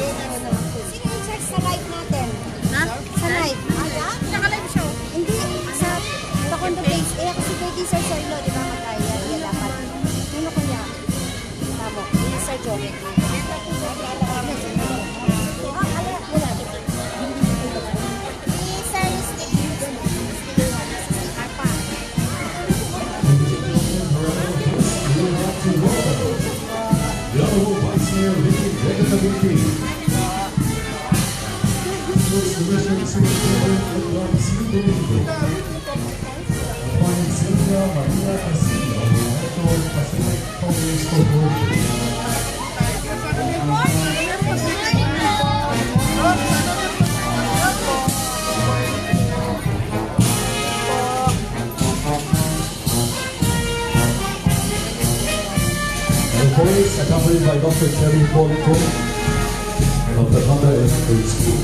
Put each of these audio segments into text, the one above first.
Sino yung church sa right natin? Ha? Sa right. Naka-live show. Hindi, sa Taekwondo base. Eh, kasi kay di Sir Soilo, di ba magkaya? Yan dapat. Ano kaya? Tamo. Ni Sir Joe. Vice Mayor Vicky Regataviti. First Division Superintendent Edward C. Domingo. Appointed Sylvia Maria Castillo, Director Pacific Congress Corporation. And of course, accompanied by Dr. Terry Polito of the Honda Elementary School.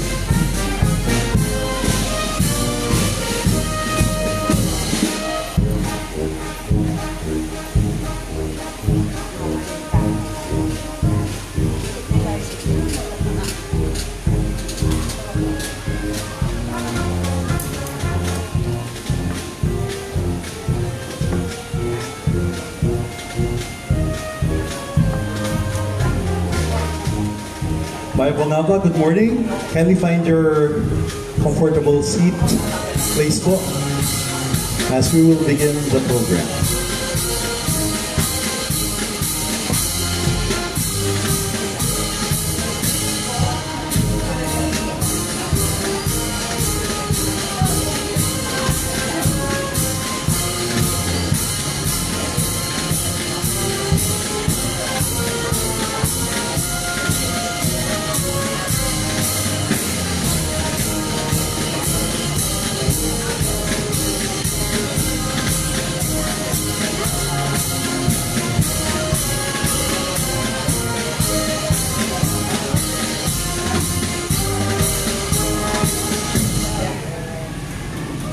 Maya Bongaba, good morning. Kindly find your comfortable seat, place po, as we will begin the program.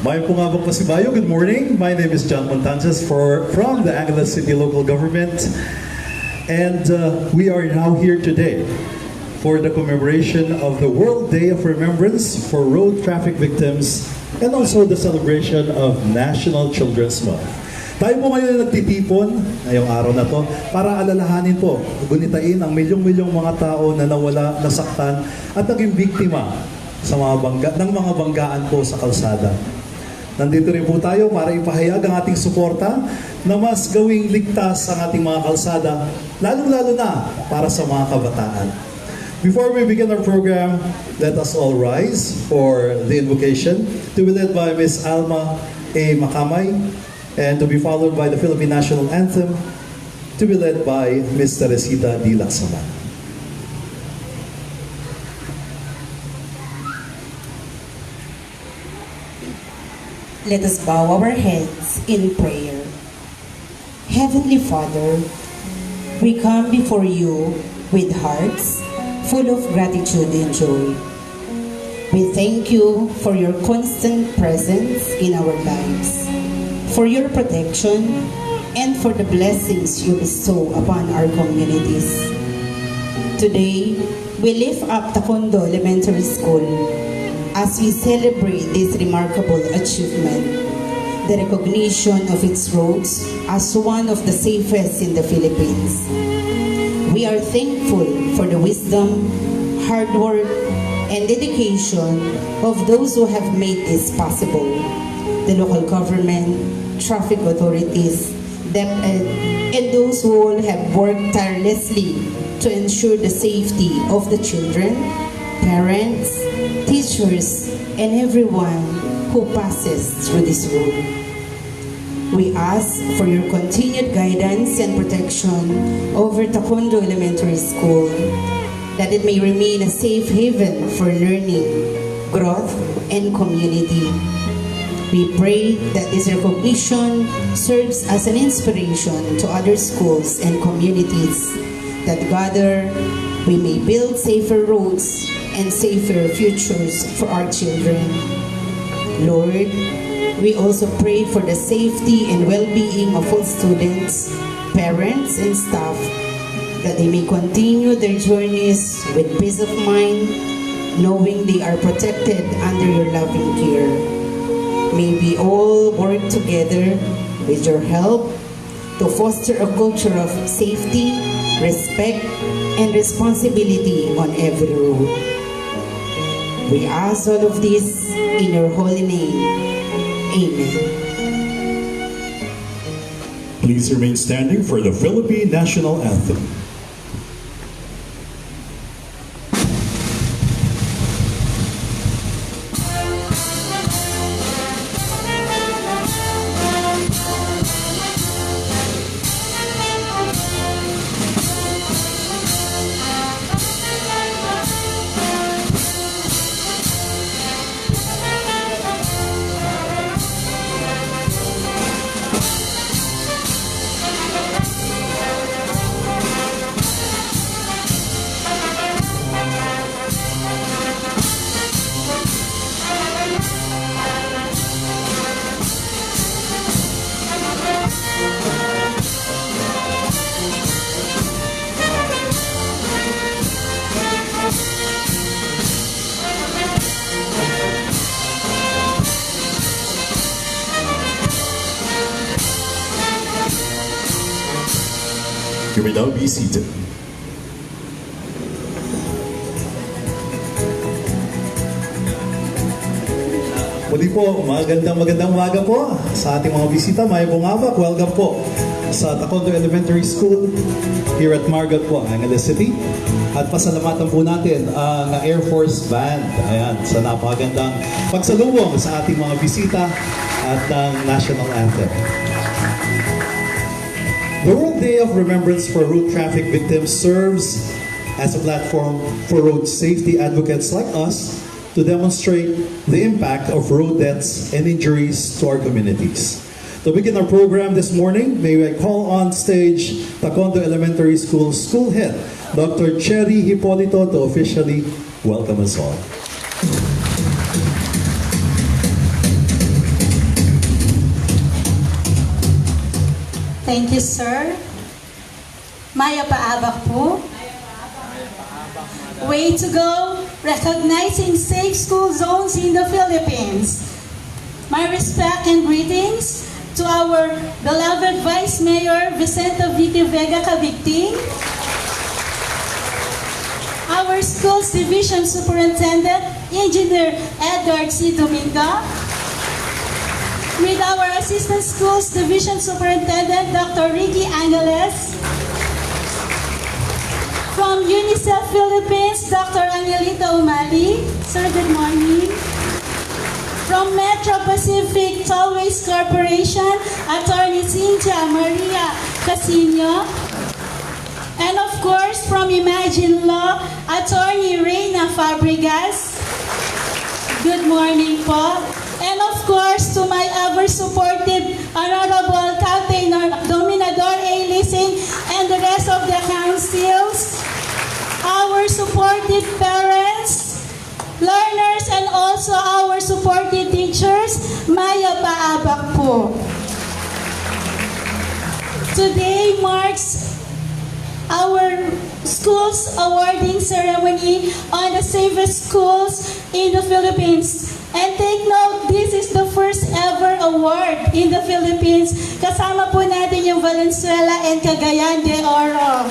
Maya Pungabang Pasibayo, good morning. My name is John Montanzas from the Angeles City Local Government. And we are now here today for the commemoration of the World Day of Remembrance for Road Traffic Victims and also the celebration of National Children's Month. Tayo po ngayon nagtitipon ngayong araw na to para alalahanin po, gunitain ang milyong-milyong mga tao na nawala, nasaktan at naging biktima sa ng mga banggaan po sa kalsada. Nandito rin po tayo para ipahayag ang ating suporta na mas gawing ligtas ang ating mga kalsada, lalong-lalo na para sa mga kabataan. Before we begin our program, let us all rise for the invocation to be led by Ms. Alma A. Macamay and to be followed by the Philippine National Anthem to be led by Ms. Teresita D. Laksaman. Let us bow our heads in prayer. Heavenly Father, we come before you with hearts full of gratitude and joy. We thank you for your constant presence in our lives, for your protection, and for the blessings you bestow upon our communities. Today, we lift up Taekwondo Elementary School as we celebrate this remarkable achievement, the recognition of its roads as one of the safest in the Philippines. We are thankful for the wisdom, hard work, and dedication of those who have made this possible. The local government, traffic authorities, DepEd, and those who all have worked tirelessly to ensure the safety of the children, parents, teachers, and everyone who passes through this road. We ask for your continued guidance and protection over Taekwondo Elementary School, that it may remain a safe haven for learning, growth, and community. We pray that this recognition serves as an inspiration to other schools and communities, that together we may build safer roads and safer futures for our children. Lord, we also pray for the safety and well-being of all students, parents, and staff, that they may continue their journeys with peace of mind, knowing they are protected under your loving care. May we all work together with your help to foster a culture of safety, respect, and responsibility on every road. We ask all of this in your holy name. Amen. Please remain standing for the Philippine National Anthem. You may now be seated. Muli po, magandang umaga po sa ating mga bisita. May bungabak, welcome po sa Taekwondo Elementary School here at Margot po, Angeles City. At pasalamatan po natin ang Air Force Band. Ayan, sa napakagandang pagsalubong sa ating mga bisita at ng National Anthem. The World Day of Remembrance for Road Traffic Victims serves as a platform for road safety advocates like us to demonstrate the impact of road deaths and injuries to our communities. To begin our program this morning, may I call on stage Taekwondo Elementary School School Head, Dr. Cherry Hipolito, to officially welcome us all. Thank you, sir. Maya paabak po. Way to go, recognizing safe school zones in the Philippines. My respect and greetings to our beloved Vice Mayor Vicente Vicky Vega Cavicting, our Schools Division Superintendent Engineer Edward C. Domingo, with our Assistant Schools Division Superintendent, Dr. Ricky Angeles. From UNICEF Philippines, Dr. Angelita Umali. Sir, good morning. From Metro Pacific Tollways Corporation, Attorney Cynthia Maria Casino. And of course, from Imagine Law, Attorney Reina Fabregas. Good morning po. And of course, to my ever-supportive Honorable Captain Dominador A. Lising and the rest of the councils, our supportive parents, learners, and also our supportive teachers, Maya paabak po. Today marks our schools awarding ceremony on the safest schools in the Philippines. And take note, this is the first ever award in the Philippines. Kasama po natin yung Valenzuela and Cagayan de Oro.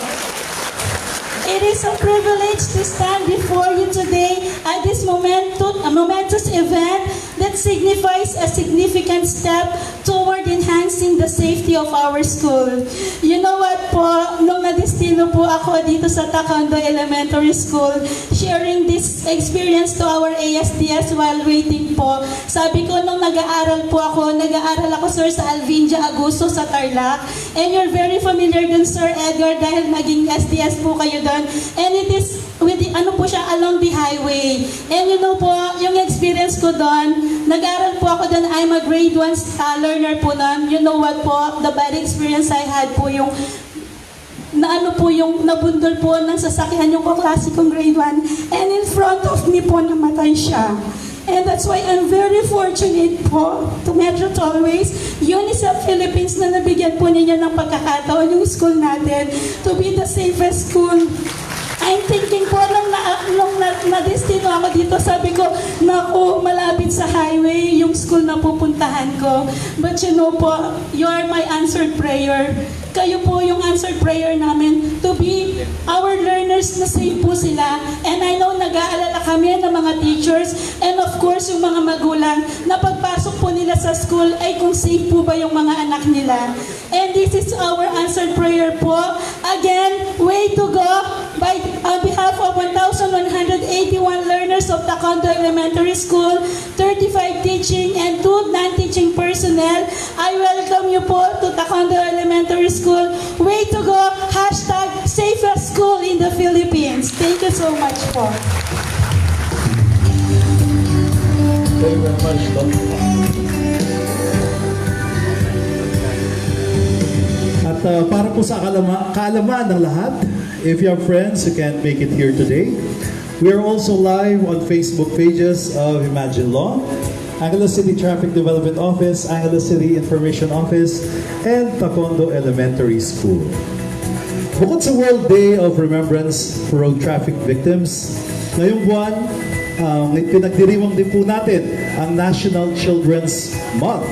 It is a privilege to stand before you today at this momentous event that signifies a significant step toward enhancing the safety of our school. You know what po, nung nadestino po ako dito sa Taekwondo Elementary School, sharing this experience to our ASDS while waiting po, sabi ko nung nag-aaral ako sir sa Alvinja Aguso sa Tarlac, and you're very familiar dun Sir Edgar dahil maging SDS po kayo dun. And it is with the, along the highway. And you know po, yung experience ko doon, nag-aral po ako doon, I'm a grade 1 learner po noon. You know what po, the bad experience I had po yung nabundol po ng sasakyan yung kaklase kong grade 1. And in front of me po, namatay siya. And that's why I'm very fortunate po to Metro Tollways, UNICEF Philippines na nabigyan po ninyo ng pagkakataon yung school natin to be the safest school. I'm thinking po, nung na-destino ako dito, sabi ko, naku, malapit sa highway yung school na pupuntahan ko. But you know po, you are my answered prayer. Kayo po yung answered prayer namin to be our learners na safe po sila. And I know nag-aalala kami ng mga teachers and of course yung mga magulang na pagpasok po nila sa school ay kung safe po ba yung mga anak nila. And this is our answered prayer po. Again, way to go. On behalf of 1,181 learners of Taekwondo Elementary School, 35 teaching and 2 non-teaching personnel, I welcome you po to Taekwondo Elementary School. Way to go! Hashtag safest school in the Philippines. Thank you so much po. Thank you very much, Dr. At para po sa kaalaman ng lahat, if you have friends who can't make it here today, we are also live on Facebook pages of Imagine Law, Angeles City Traffic Development Office, Angeles City Information Office, and Taekwondo Elementary School. Bukod sa World Day of Remembrance for Road Traffic Victims, ngayong buwan, pinagdiriwang din po natin ang National Children's Month.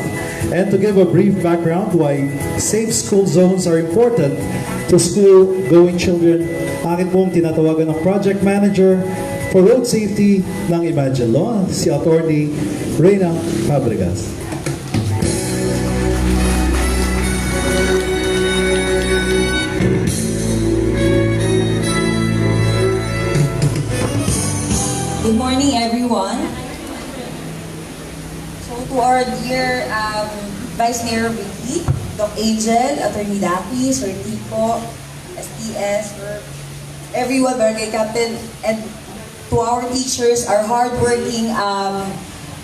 And to give a brief background why safe school zones are important to school-going children, akin pong tinatawagan ng Project Manager for Road Safety ng Imagine Law, si Attorney Reyna Fabregas. Good morning, everyone. So, to our dear Vice Mayor Vicky, Doc Angel, Attorney Dapi, Sir Tico, STS, everyone, Barangay Captain, and to our teachers, our hardworking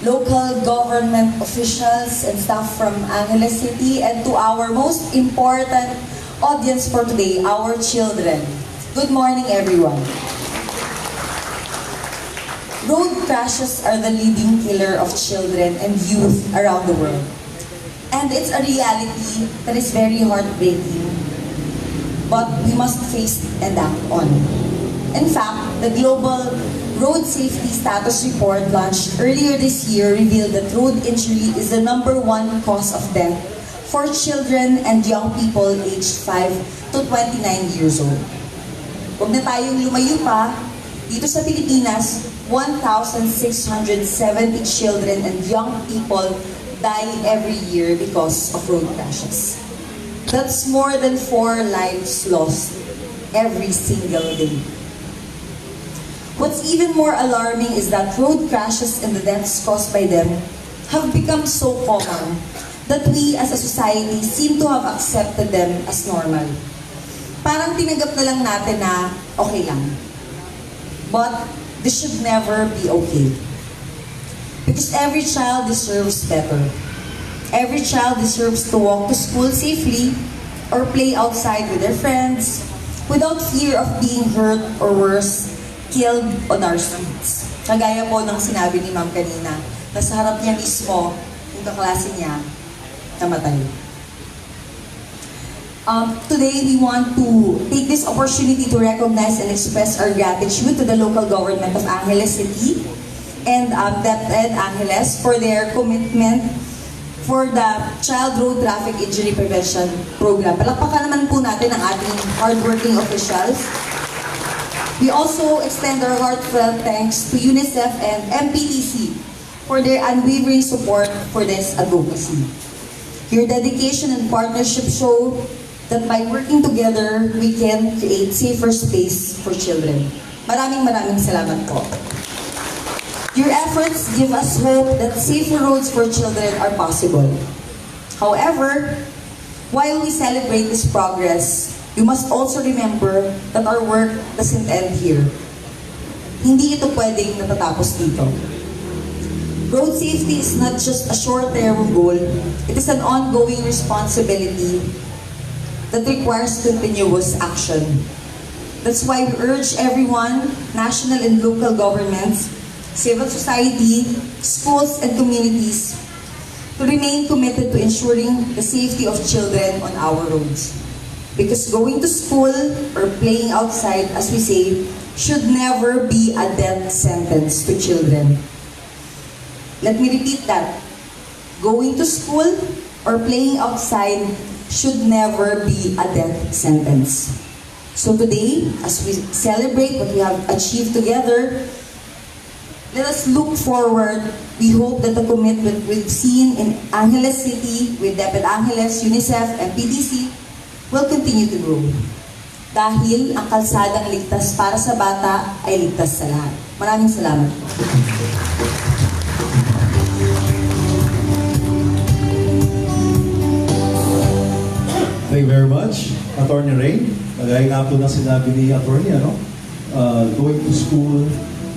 local government officials and staff from Angeles City, and to our most important audience for today, our children. Good morning, everyone. Road crashes are the leading killer of children and youth around the world. And it's a reality that is very heartbreaking, but we must face and act on. In fact, the Global Road Safety Status Report launched earlier this year revealed that road injury is the #1 cause of death for children and young people aged 5 to 29 years old. Huwag na tayong lumayo pa, dito sa Pilipinas, 1,670 children and young people die every year because of road crashes. That's more than 4 lives lost every single day. What's even more alarming is that road crashes and the deaths caused by them have become so common that we as a society seem to have accepted them as normal. Parang tinanggap na lang natin na okay lang. But this should never be okay. Because every child deserves better. Every child deserves to walk to school safely or play outside with their friends without fear of being hurt or worse, killed on our streets. Kagaya po ng sinabi ni Ma'am kanina, na sa harap niya mismo, yung kaklase niya, namatay. Today, we want to take this opportunity to recognize and express our gratitude to the local government of Angeles City and DepEd Angeles for their commitment for the Child Road Traffic Injury Prevention Program. Palakpakan naman po natin ang ating hardworking officials. We also extend our heartfelt thanks to UNICEF and MPTC for their unwavering support for this advocacy. Your dedication and partnership show that by working together, we can create safer space for children. Maraming salamat po. Your efforts give us hope that safer roads for children are possible. However, while we celebrate this progress, we must also remember that our work doesn't end here. Hindi ito pwedeng natatapos dito. Road safety is not just a short-term goal, it is an ongoing responsibility that requires continuous action. That's why we urge everyone, national and local governments, civil society, schools, and communities to remain committed to ensuring the safety of children on our roads. Because going to school or playing outside, as we say, should never be a death sentence to children. Let me repeat that. Going to school or playing outside should never be a death sentence. So today, as we celebrate what we have achieved together, let us look forward. We hope that the commitment we've seen in Angeles City with DepEd Angeles, UNICEF, and PTC will continue to grow. Dahil ang kalsadang ligtas para sa bata ay ligtas sa lahat. Maraming salamat po. Thank you very much, Attorney Ray. Kagaya nga po na sinabi ni Attorney, going to school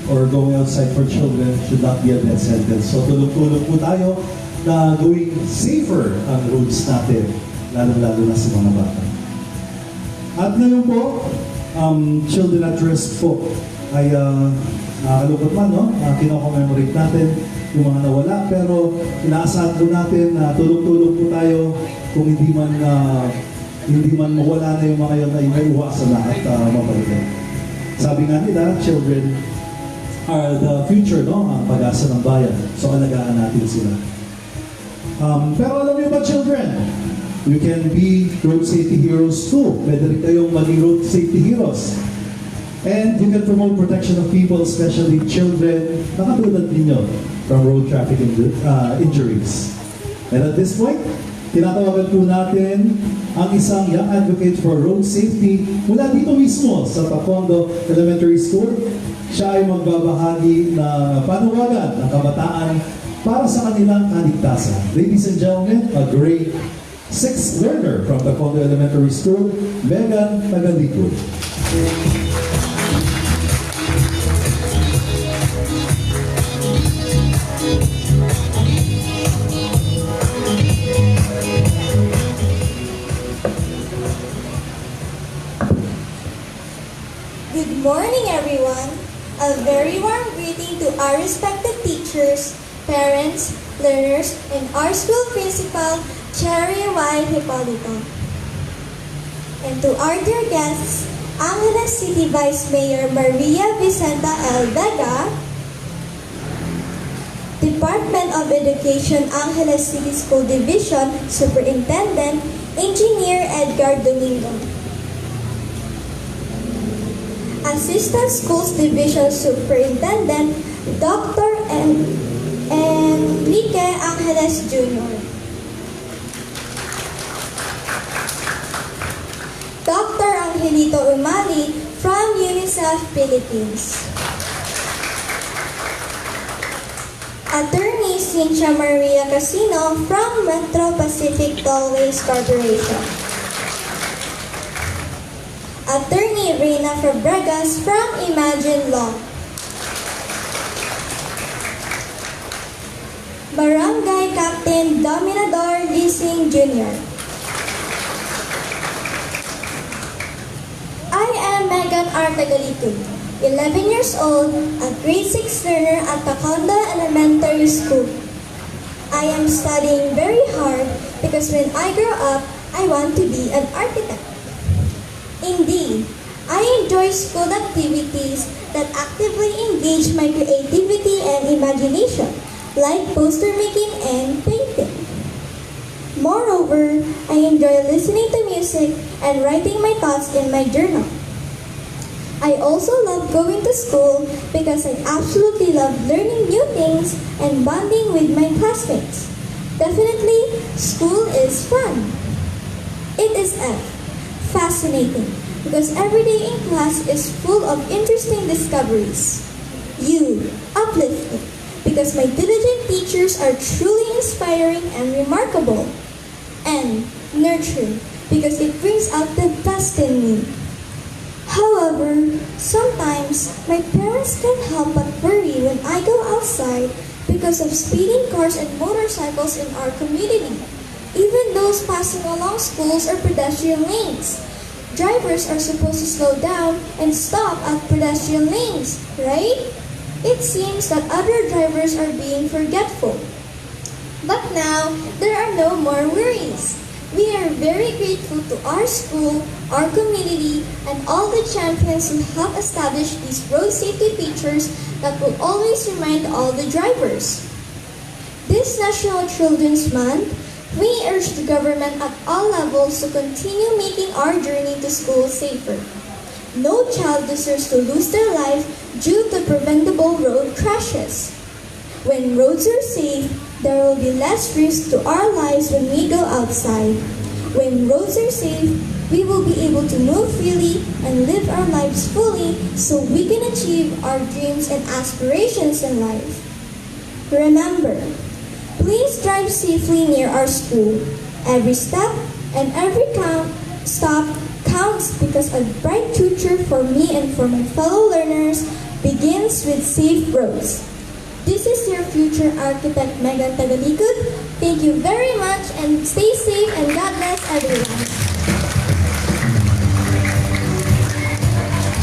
or going outside for children should not be a death sentence. So tulong-tulong po tayo na gawing safer ang roads natin, lalo-lalo na sa mga bata. At ngayon po, children at risk po ay nakakalungkot man, no? Kino-commemorate natin yung mga nawala, pero inaasahan po natin na tulong-tulong po tayo kung hindi man mawala na yung mga yun na inaiwasan na at mabalikan. Sabi nga nila, children are the future, no? Ang pag-asa ng bayan. So, alagaan natin sila. Pero alam niyo ba, children, you can be road safety heroes too. Pwede rin kayong maging road safety heroes. And you can promote protection of people, especially children, na katulad ninyo, from road traffic injuries. And at this point, tinatawagan po natin ang isang young advocate for road safety mula dito mismo sa Taekwondo Elementary School. Siya ay magbabahagi ng panawagan ng kabataan para sa kanilang kaligtasan. Ladies and gentlemen, a grade 6th learner from Taekwondo Elementary School, Megan Tagalikod. Good morning, everyone. A very warm greeting to our respected teachers, parents, learners, and our school principal, Cherry Y. Hipolito. And to our dear guests, Angeles City Vice Mayor Maria Vicenta L. Vega, Department of Education Angeles City School Division Superintendent, Engineer Edgar Domingo, Assistant Schools Division Superintendent, Dr. Enrique Angeles Jr., Dr. Angelito Umali from UNICEF Philippines, Attorney Cynthia Maria Casino from Metro Pacific Tollways Corporation, Attorney Reina Fabregas from Imagine Law, Barangay Captain Dominador Leasing Jr. I am Megan R. Tagalikod, 11 years old, a grade 6 learner at Taekwondo Elementary School. I am studying very hard because when I grow up, I want to be an architect. Indeed, I enjoy school activities that actively engage my creativity and imagination, like poster making and painting. Moreover, I enjoy listening to music and writing my thoughts in my journal. I also love going to school because I absolutely love learning new things and bonding with my classmates. Definitely, school is fun. It is fascinating because every day in class is full of interesting discoveries. Uplifting because my diligent teachers are truly inspiring and remarkable. And nurturing because it brings out the best in me. However, sometimes my parents can't help but worry when I go outside because of speeding cars and motorcycles in our community, even those passing along schools or pedestrian lanes. Drivers are supposed to slow down and stop at pedestrian lanes, right? it seems that other drivers are being forgetful. But now, there are no more worries. We are very grateful to our school, our community, and all the champions who help establish these road safety features that will always remind all the drivers. This National Children's Month, we urge the government at all levels to continue making our journey to school safer. No child deserves to lose their life due to preventable road crashes. When roads are safe, there will be less risk to our lives when we go outside. When roads are safe, we will be able to move freely and live our lives fully so we can achieve our dreams and aspirations in life. Remember, please drive safely near our school. Every step and every stop counts because a bright future for me and for my fellow learners begins with safe roads. This is your future architect, Megan Tagalikod. Thank you very much and stay safe and God bless everyone.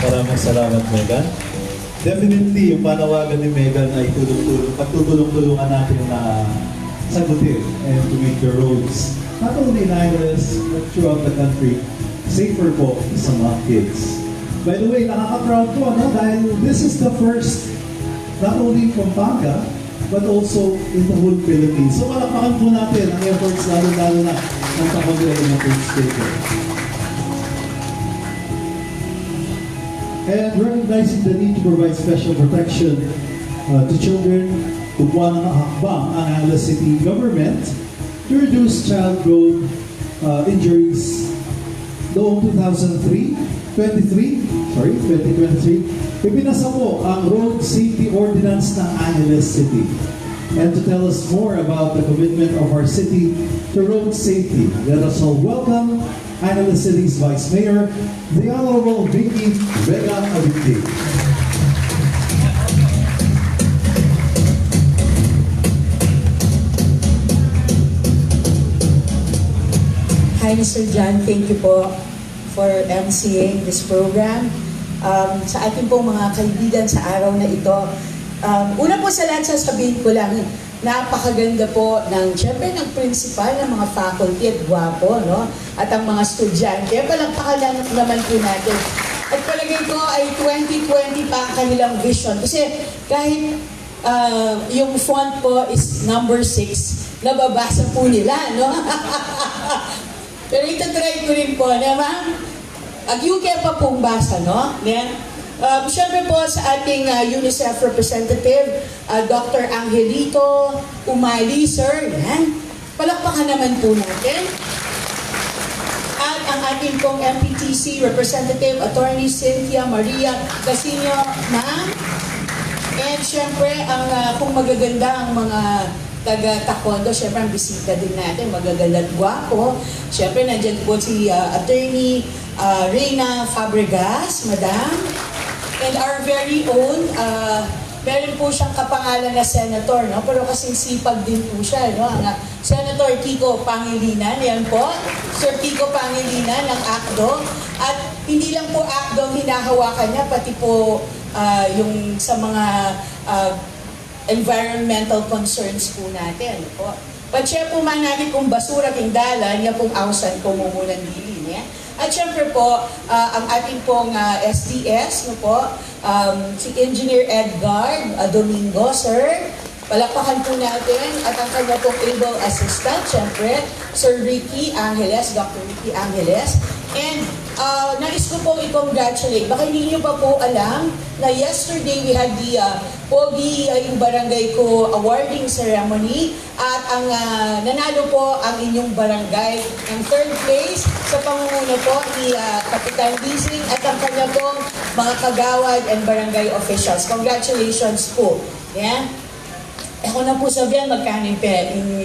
Maraming salamat, Megan. Definitely, yung panawagan ni Megan ay patutulong-tulungan natin na sagutin and to make the roads, not only in Angeles, but throughout the country, safer po sa mga kids. By the way, nakaka-proud po, no? Dahil this is the first, not only from Pampanga, but also in the whole Philippines. So malakpakan po natin ang efforts lalo-lalo na ng Tacondo Elementary School. And recognizing the need to provide special protection to children, tubuan ng hakbang ang Angeles City government to reduce child road injuries. Noong 2023, ipinasa po ang Road Safety Ordinance ng Angeles City. And to tell us more about the commitment of our city to road safety, let us all welcome Angeles City's Vice Mayor, the Honorable Vicky Vega Abiti. Hi, Mr. John. Thank you po for MCAing this program. Sa ating pong mga kaibigan sa araw na ito, una po sa lahat sasabihin ko lang, napakaganda po syempre ng principal, ng mga faculty at gwapo, no? At ang mga estudyante, palagpakan lang naman po natin. At palagay ko ay 2020 pa ang kanilang vision. Kasi kahit yung font po is number 6, nababasa po nila, no? Pero itatry ko rin po, na ma'am, ag-UK pa pong basa, no? Then, siyempre po sa ating UNICEF representative, Dr. Angelito Umali, sir, yan. Palakpakan naman po natin. At ang ating pong MPTC representative, Attorney Cynthia Maria Casino, ma'am. And siyempre, kung magaganda ang mga taga-Tacondo, siyempre ang bisita din natin, magaganda at gwapo. Siyempre, nandiyan po si Attorney Reyna Fabregas, Madam. And our very own, meron po siyang kapangalan na senator, no? Pero kasing sipag din po siya, no? Ang Senator Kiko Pangilinan, yan po. Sir Kiko Pangilinan ng ACDO. At hindi lang po ACDO ang hinahawakan niya, pati po yung sa mga environmental concerns po natin. Po. Pag-share po man natin kung basura pindalan, yan pong awsan ko mumunan dilin. Eh? At syempre po, ang ating pong SDS, no po, si Engineer Edgar Domingo, sir, palakpakan po natin, at ang kanya pong able assistant, syempre, Sir Ricky Angeles, Dr. Ricky Angeles, and nais ko pong i-congratulate. Baka hindi niyo pa po alam na yesterday we had the Pogi yung barangay ko awarding ceremony at ang nanalo po ang inyong barangay ng third place sa pangunguna po ni Kapitan Bising at ang kanya pong mga kagawad and barangay officials. Congratulations po. Yeah? Ako na po sabihan magkano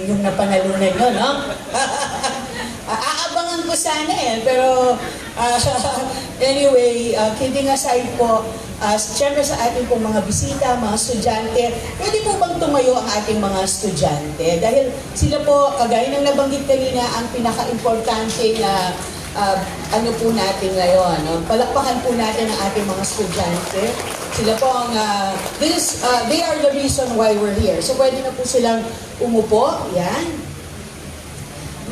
yung napanalunan nyo, no? Aabangan ko sana pero anyway, kidding aside po, siyempre sa ating pong mga bisita, mga estudyante, pwede po bang tumayo ang ating mga estudyante? Dahil sila po, kagaya ng nabanggit kanina, ang pinaka-importante na ano po natin ngayon. No? Palakpakan po natin ang ating mga estudyante. Sila po ang, they are the reason why we're here. So pwede na po silang umupo. Yan.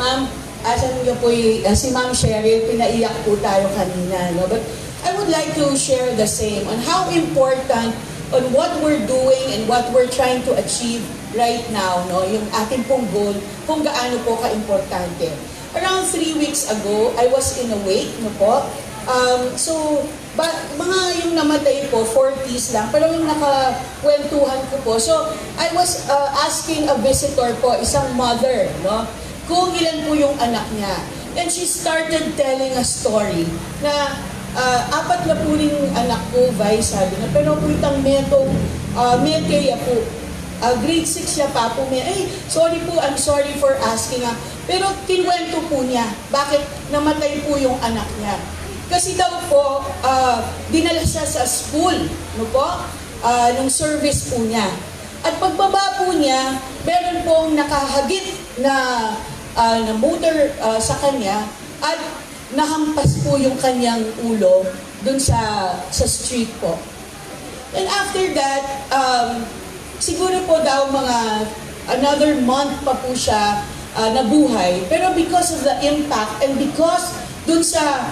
Ma'am, asan niyo po si Ma'am Cheryl, pinaiyak po tayo kanina. No? But I would like to share the same on how important on what we're doing and what we're trying to achieve right now, no? Yung ating pong goal, kung gaano po ka-importante. Around 3 weeks ago, I was in a wake, no po? Mga yung namatay po, 40s lang, pero yung nakakwentuhan ko po. So, I was asking a visitor po, isang mother, no? Kung ilan po yung anak niya. And she started telling a story na 4 na po rin anak ko, Vice, sabi na, pero po itang Meteya po, grade 6 siya pa po, sorry po, I'm sorry for asking. Pero kinwento po niya, bakit namatay po yung anak niya. Kasi daw po, dinala siya sa school, no po, nung service po niya. At pagbaba po niya, meron pong nakahagit na motor sa kanya at nahampas po yung kanyang ulo dun sa street po. And after that, siguro po daw mga another month pa po siya nabuhay. Pero because of the impact and because dun sa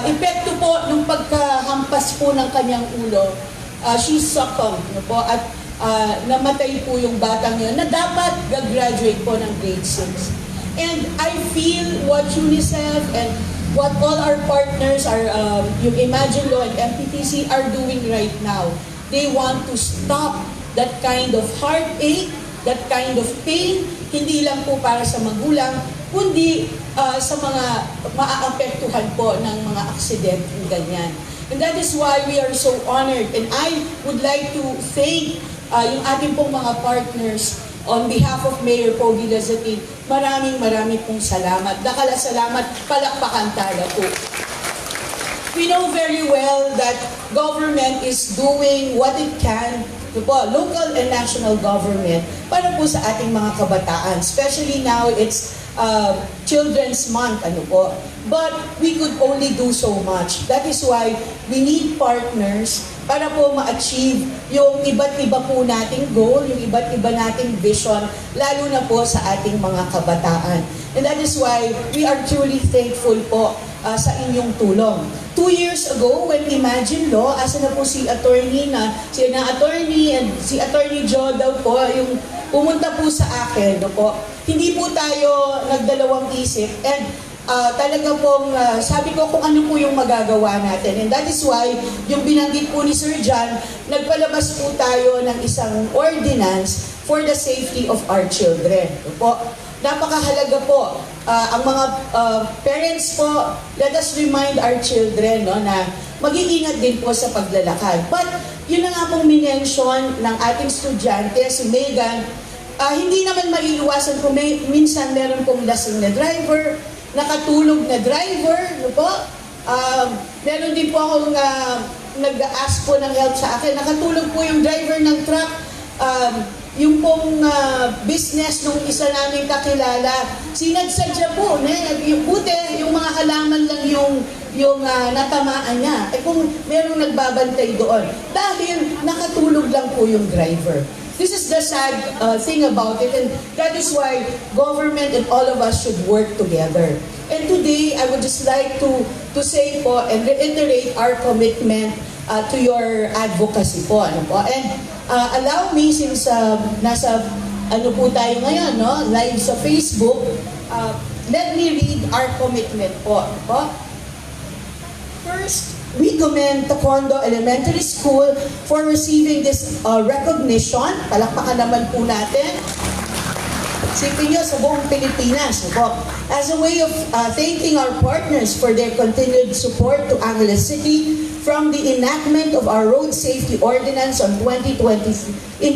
epekto po ng pagkahampas po ng kanyang ulo, she succumbed, no po, at namatay po yung batang yun na dapat gagraduate po ng grade 6. And I feel what UNICEF and what all our partners are, yung Imagine Law and MPTC are doing right now. They want to stop that kind of heartache, that kind of pain, hindi lang po para sa magulang, kundi sa mga maaapektuhan po ng mga aksidente ganyan. And that is why we are so honored. And I would like to thank yung ating pong mga partners on behalf of Mayor Pogi Lazatin. Maraming pong salamat. Dakala salamat, palakpakan tayo po. We know very well that government is doing what it can, local and national government, para po sa ating mga kabataan. Especially now, it's Children's Month, But we could only do so much. That is why we need partners para po ma-achieve yung iba't iba po nating goal, yung iba't iba nating vision, lalo na po sa ating mga kabataan. And that is why we are truly thankful po sa inyong tulong. 2 years ago, when Imagine Law, asa na po si attorney and si Attorney Joe daw po, yung pumunta po sa akin, hindi po tayo nagdalawang isip, and talaga pong sabi ko kung ano po yung magagawa natin. And that is why, yung binanggit po ni Sir John, nagpalabas po tayo ng isang ordinance for the safety of our children. Napakahalaga po. Ang mga parents po, let us remind our children na mag-iingat din po sa paglalakad. But yun na nga pong minention ng ating estudyante, si Megan, hindi naman maiiwasan kung minsan meron pong lasing na driver, nakatulog na driver, meron din po akong nag-ask po ng help sa akin, nakatulog po yung driver ng truck, yung pong business nung isa naming kakilala, sinadsadya po, buti yung mga halaman lang yung natamaan niya. Kung merong nagbabantay doon, dahil nakatulog lang po yung driver. This is the sad thing about it, and that is why government and all of us should work together. And today, I would just like to say po and reiterate our commitment to your advocacy po. And allow me, since nasa po tayo ngayon, live sa Facebook, let me read our commitment po. First, we commend Taekwondo Elementary School for receiving this recognition. Palakpakan naman po natin. Sipin nyo sa buong Pilipinas. As a way of thanking our partners for their continued support to Angeles City from the enactment of our Road Safety Ordinance in 2023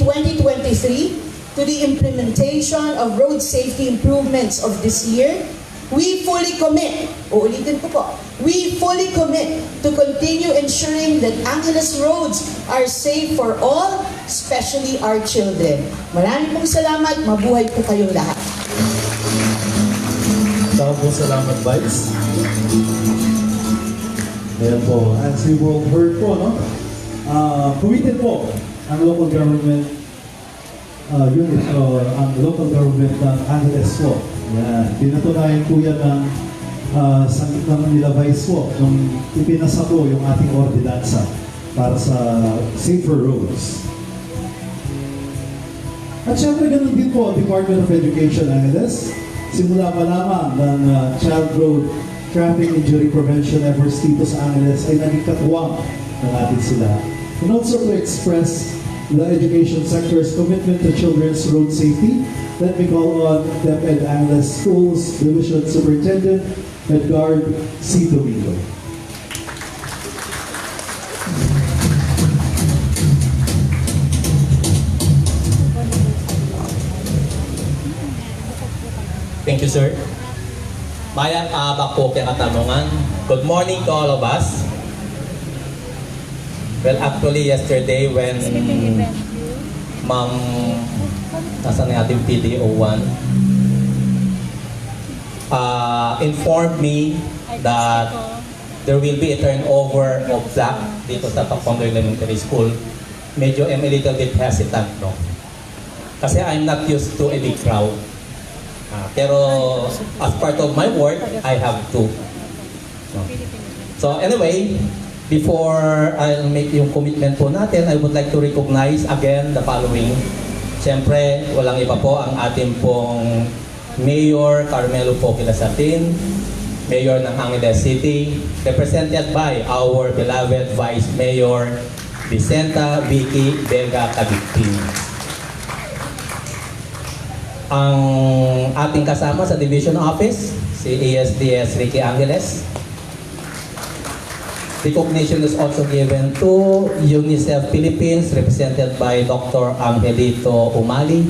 to the implementation of road safety improvements of this year, we fully commit, we fully commit to continue ensuring that Angeles roads are safe for all, especially our children. Maraming pong salamat, mabuhay po kayong lahat. Salamat, Vice. Ayan po, as we will heard po, Committed po ang local government unit o ang local government ng Angeles po. Yan. Pinatunayan po yan ng nilabais po nung ipinasa po yung ating ordinansa para sa safer roads. At syempre ganun din po ang Department of Education Angeles. Simula pa lamang ng Child Road Traffic Injury Prevention efforts dito sa Angeles ay naging katuwang na natin sila. And also to express the education sector's commitment to children's road safety, let me call on DepEd Angeles Schools Division Superintendent Edgar C. Domingo. Thank you, sir. Mayang abak po kaya katanungan. Good morning to all of us. Well, actually, yesterday when Ma'am, nasa na ating PDO1, informed me that there will be a turnover of black dito sa Taekwondo Elementary School. Medyo I'm a little bit hesitant, no? Kasi I'm not used to a big crowd. Pero as part of my work, I have to. No? So anyway, before I'll make yung commitment po natin, I would like to recognize again the following. Siyempre, walang iba po ang ating pong Mayor Carmelo Poquilasatin, Mayor ng Angeles City, represented by our beloved Vice Mayor Vicenta Vicky Vega Cabigtin. Ang ating kasama sa Division Office, si ASDS Ricky Angeles. Recognition is also given to UNICEF Philippines, represented by Dr. Angelito Umali.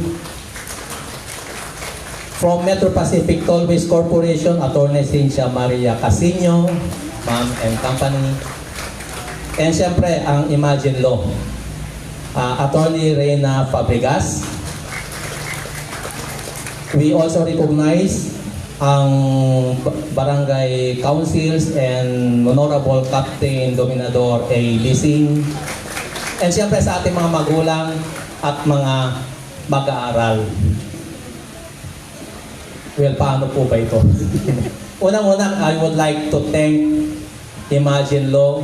From Metro Pacific Tollways Corporation, Attorney Cynthia Maria Casino, Ma'am and Company. And syempre, ang Imagine Law, Attorney Reyna Fabregas. We also recognize ang barangay councils and Honorable Captain Dominador A. Lising. And siyempre sa ating mga magulang at mga mag-aaral. Well, paano po ba ito? Unang-unang, I would like to thank Imagine Law,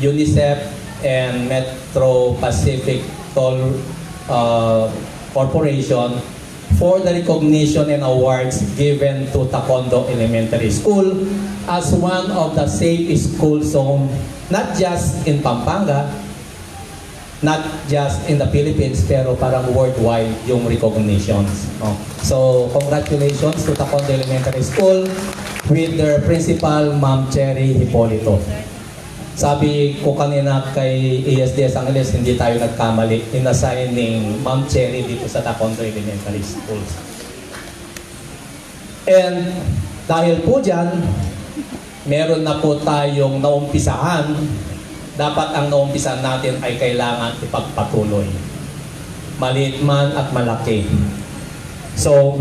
UNICEF, and Metro Pacific Toll Corporation for the recognition and awards given to Taekwondo Elementary School as one of the safest school zone, not just in Pampanga, not just in the Philippines, pero parang worldwide yung recognitions. No? So, congratulations to Taekwondo Elementary School with their principal, Ma'am Cherry Hipolito. Sabi ko kanina kay ASDS Angeles, hindi tayo nagkamali in assigning Ma'am Cherry dito sa Taekwondo Elementary Schools. And dahil po dyan, meron na po tayong naumpisahan. Dapat ang naumpisahan natin ay kailangan ipagpatuloy. Maliit man at malaki. So,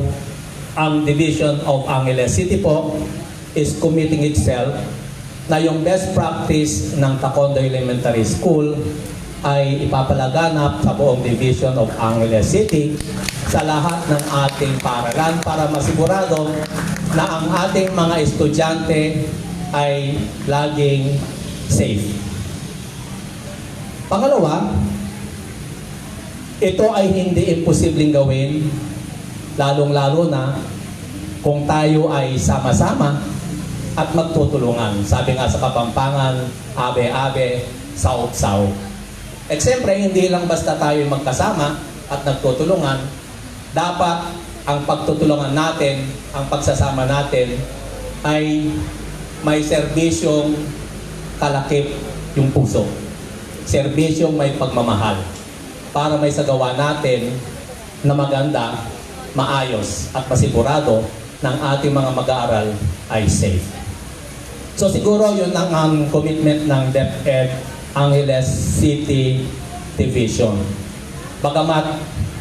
ang Division of Angeles City po is committing itself na yung best practice ng Taekwondo Elementary School ay ipapalaganap sa buong Division of Angeles City sa lahat ng ating paaralan para masigurado na ang ating mga estudyante ay laging safe. Pangalawa, ito ay hindi imposibleng gawin, lalong-lalo na kung tayo ay sama-sama at magtutulungan. Sabi nga sa Kapampangan, abe-abe, saop-saop. At siyempre, hindi lang basta tayo magkasama at nagtutulungan. Dapat ang pagtutulungan natin, ang pagsasama natin, ay may serbisyong kalakip yung puso. Serbisyong may pagmamahal. Para may sagawa natin na maganda, maayos at masigurado ng ating mga mag-aaral ay safe. So siguro yun ang commitment ng DepEd Angeles City Division. Bagamat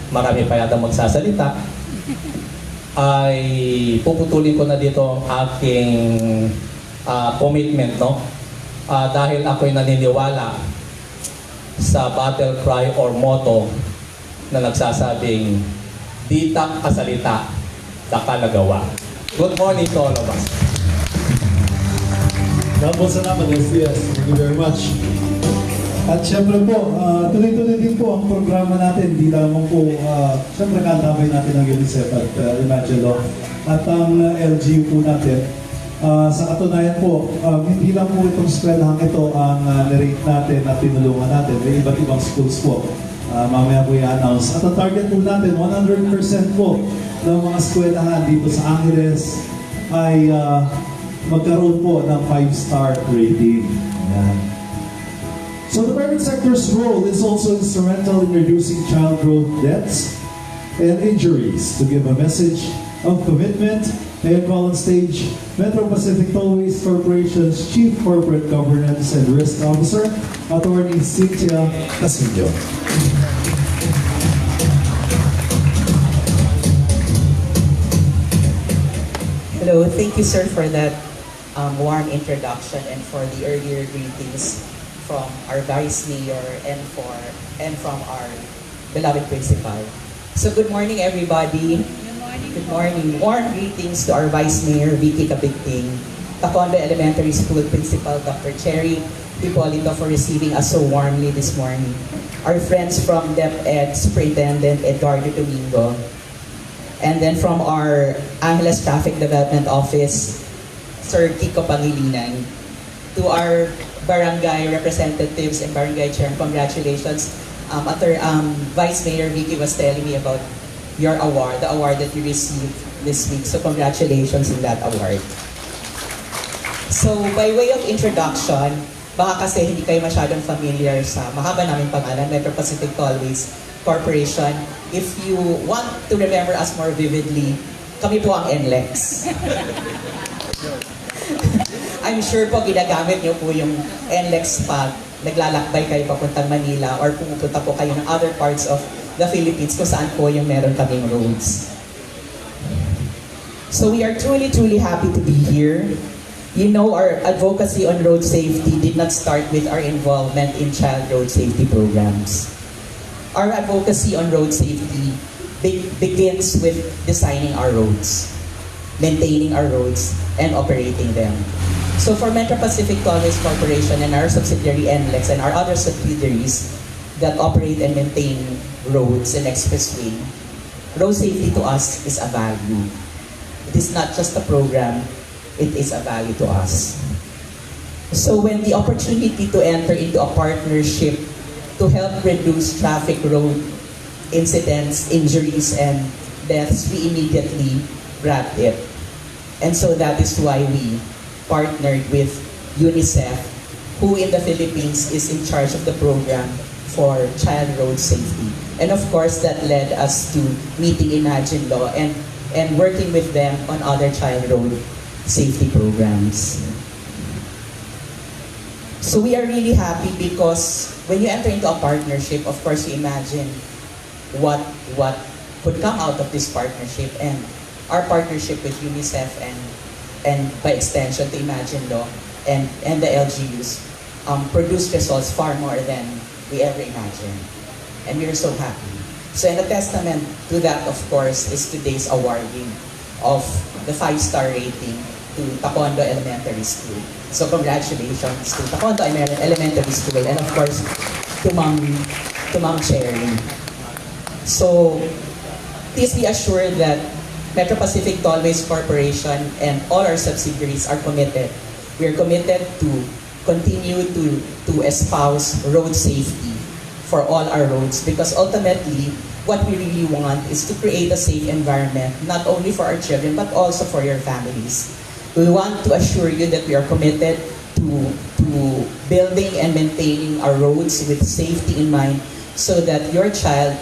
marami pa yata magsasalita, ay puputulin ko na dito ang aking commitment, no? Dahil ako'y naniniwala sa battle cry or motto na nagsasabing, di tak kasalita, daka nagawa. Good morning to all of us. Salamat, STS. Thank you very much. At syempre po, tuloy-tuloy din po ang programa natin. Hindi lamang po, syempre katabay natin ang UNICEF at Imagine Law. At ang LGU po natin. Sa katunayan po, hindi lang po itong eskwelahan ito ang narrate natin at tinulungan natin. May iba't ibang schools po. Mamaya po i-announce. At ang target po natin, 100% po ng mga eskwelahan dito sa Angeles ay magkaroon po ng 5-star rating. Ayan. So the private sector's role is also instrumental in reducing child growth deaths and injuries. To give a message of commitment, I call on stage Metro Pacific Tollways Corporation's Chief Corporate Governance and Risk Officer, Attorney Cynthia Casillo. Hello, thank you, sir, for that warm introduction and for the earlier greetings from our Vice Mayor and from our beloved Principal. So good morning, everybody. Good morning. Warm greetings to our Vice Mayor, Vicky Kabigting, Taekwondo Elementary School Principal, Dr. Cherry Hipolito, for receiving us so warmly this morning. Our friends from DepEd Superintendent Eduardo Domingo, and then from our Angeles Traffic Development Office, Sir Kiko Pangilinan, to our barangay representatives and barangay chair, congratulations. Vice Mayor Vicky was telling me about your award, the award that you received this week. So congratulations on that award. So by way of introduction, baka kasi hindi kayo masyadong familiar sa mahaba namin pangalan, Metro Pacific Tollways Corporation. If you want to remember us more vividly, kami po ang NLEX. I'm sure po ginagamit niyo po yung NLEX pag naglalakbay kayo papuntang Manila or pumupunta po kayo ng other parts of the Philippines kung saan po yung meron kaming roads. So we are truly, truly happy to be here. You know, our advocacy on road safety did not start with our involvement in child road safety programs. Our advocacy on road safety begins with designing our roads, maintaining our roads, and operating them. So for Metro Pacific Tollways Corporation and our subsidiary NLEX and our other subsidiaries that operate and maintain roads and expressway, road safety to us is a value. It is not just a program, it is a value to us. So when the opportunity to enter into a partnership to help reduce traffic road incidents, injuries, and deaths, we immediately grabbed it. And so that is why we partnered with UNICEF, who in the Philippines is in charge of the program for child road safety. And of course, that led us to meeting Imagine Law and working with them on other child road safety programs. So we are really happy because when you enter into a partnership, of course, you imagine what could come out of this partnership, and our partnership with UNICEF and by extension to Imagine Law and the LGUs produced results far more than we ever imagined. And we are so happy. So and a testament to that, of course, is today's awarding of the 5-star rating to Taekwondo Elementary School. So congratulations to Taekwondo Elementary School and of course to Ma'am Cherry. So please be assured that Metro Pacific Tollways Corporation and all our subsidiaries are committed. We are committed to continue to espouse road safety for all our roads, because ultimately what we really want is to create a safe environment, not only for our children but also for your families. We want to assure you that we are committed to building and maintaining our roads with safety in mind, so that your child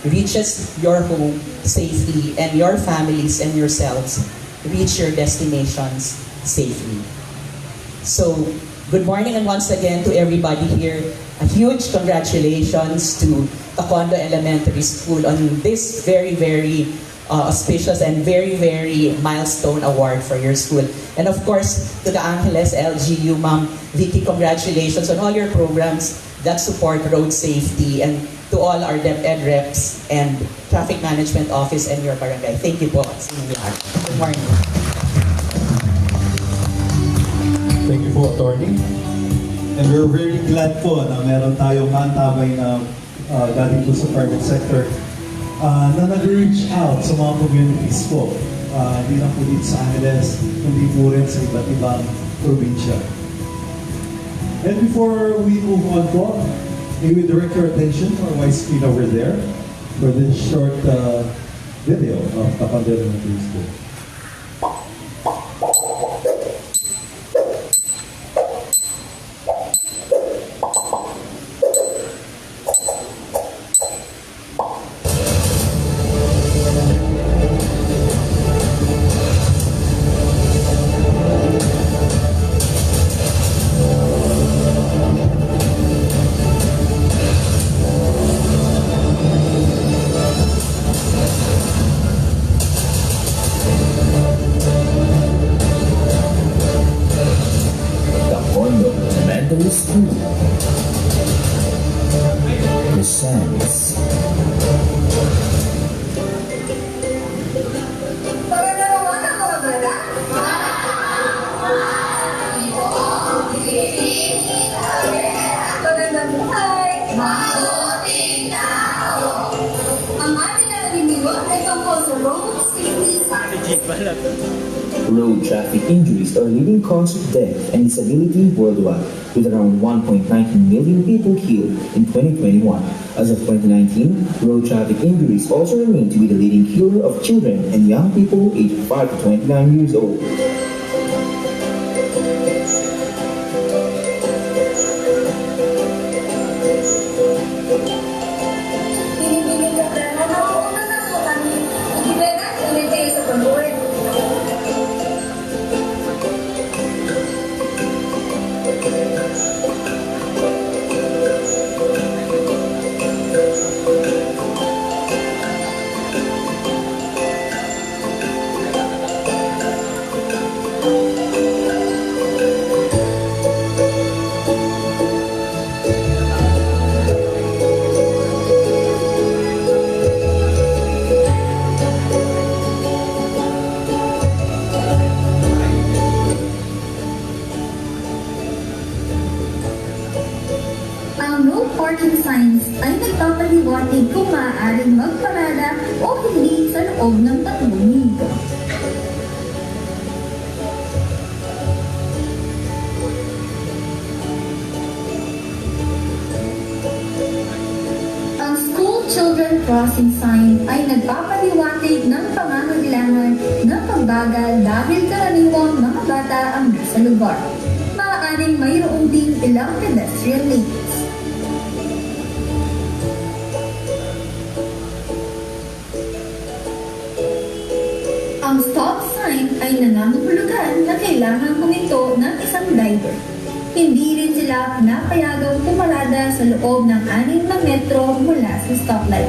reaches your home safely and your families and yourselves reach your destinations safely. So, good morning, and once again to everybody here, a huge congratulations to Taekwondo Elementary School on this very, very auspicious and very, very milestone award for your school. And of course, to the Angeles LGU, Ma'am Vicky, congratulations on all your programs that support road safety, and to all our DepEd reps and traffic management office and your barangay. Thank you po sa inyong lahat. Good morning. Thank you po, Attorney. And we're very glad po na meron tayong kaantabay na galing po sa private sector na nag-reach out sa mga communities po. Hindi lang po dito sa Angeles, kundi po rin sa iba't ibang probinsya. And before we move on po, may we direct your attention to our white screen over there for this short video of Tapandera Elementary School. Elementary School presents Road traffic injuries are a leading cause of death and disability worldwide, with around 1.19 million people killed in 2021. As of 2019, road traffic injuries also remain to be the leading killer of children and young people aged 5 to 29 years old. Parking signs ay nagpapaliwanag kung maaaring magparada o hindi sa loob ng 3 minuto. Ang school children crossing sign ay nagpapaliwanag ng pangangailangan ng pagbagal dahil karaniwang mga bata ang nasa lugar. Maaaring mayroong din ilang pedestrian lanes. Ang stop sign ay nangangahulugan na kailangan huminto ng isang driver. Hindi rin sila pinapayagang pumarada sa loob ng 6 na metro mula sa stoplight.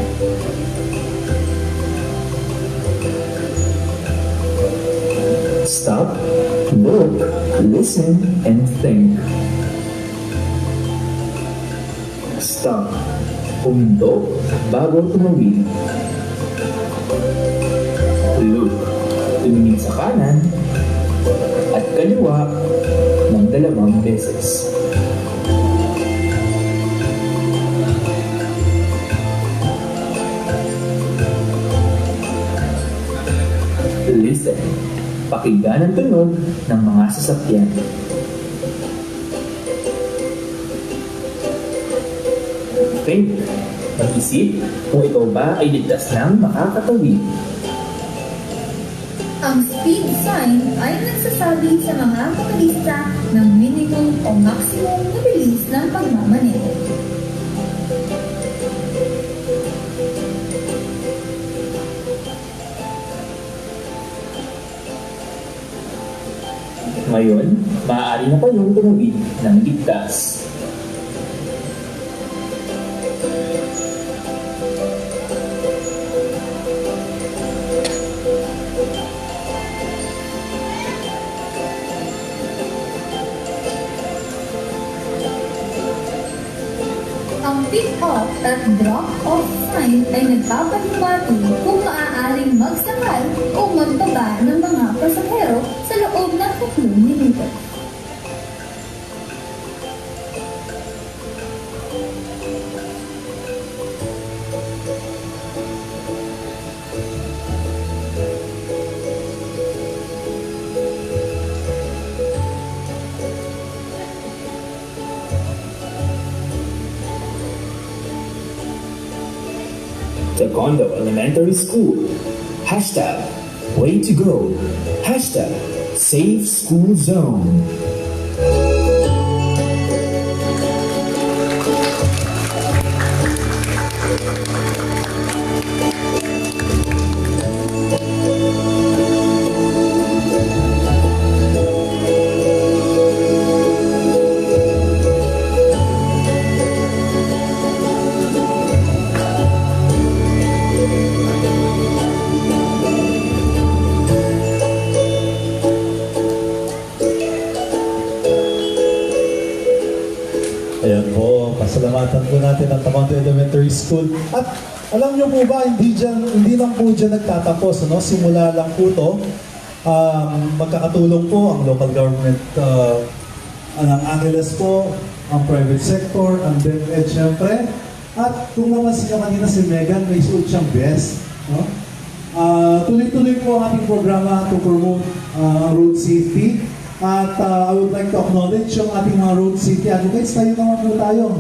Stop, look, listen, and think. Stop. Huminto bago tumawid. Look. Tumingin sa kanan at kaliwa ng 2 beses. Listen. Pakinggan ang tunog ng mga sasakyan. Think. Mag-isip kung ikaw ba ay ligtas ng makakatawid. Ang speed sign ay nagsasabi sa mga motorista ng minimum o maximum na bilis ng pagmamaneho. Ngayon, maaari na kayong tumawid ng ligtas. at drop-off sign ay nagpapahiwatig kung maaaring magsakay o magbaba ng mga pasahero sa loob ng 3 minuto. Taekwondo Elementary School. Hashtag way to go. Hashtag safe school zone. Ayan po, pasalamatan po natin ang Taekwondo Elementary School. At alam niyo po ba, hindi lang po dyan nagtatapos, ano? Simula lang po to. Magkakatulong po ang local government, ang Angeles po, ang private sector, ang DepEd syempre. At kung namansin niyo kanina si Megan, may suot siyang vest. No? Tuloy-tuloy po ang ating programa to promote road safety. At I would like to acknowledge yung ating mga road safety advocates. Tayo naman po tayo.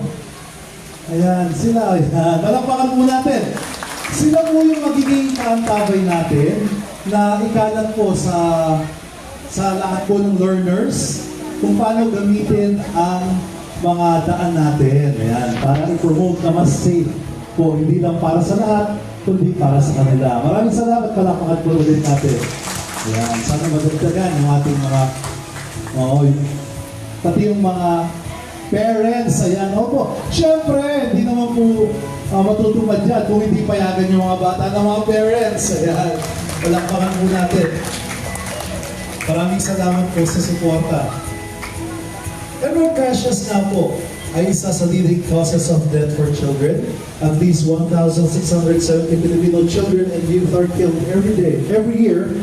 Ayan, sila. Ayan. Malakpakan po natin. Sila po yung magiging kaantabay natin na ikalat po sa lahat po ng learners kung paano gamitin ang mga daan natin. Ayan, para i-promote na mas safe po. Hindi lang para sa lahat, kundi para sa kanila. Maraming salamat. Palakpakan po ulit natin. Ayan, sana madagdagan yung ating mga pati yung mga parents, ayan, opo. Siyempre, hindi naman po matutupad yan kung hindi payagan yung mga bata ng mga parents. Ayan, palakpakan po natin. Maraming salamat po sa suporta. Road crashes na po ay isa sa leading causes of death for children. At least 1,670 Filipino children and youth are killed every year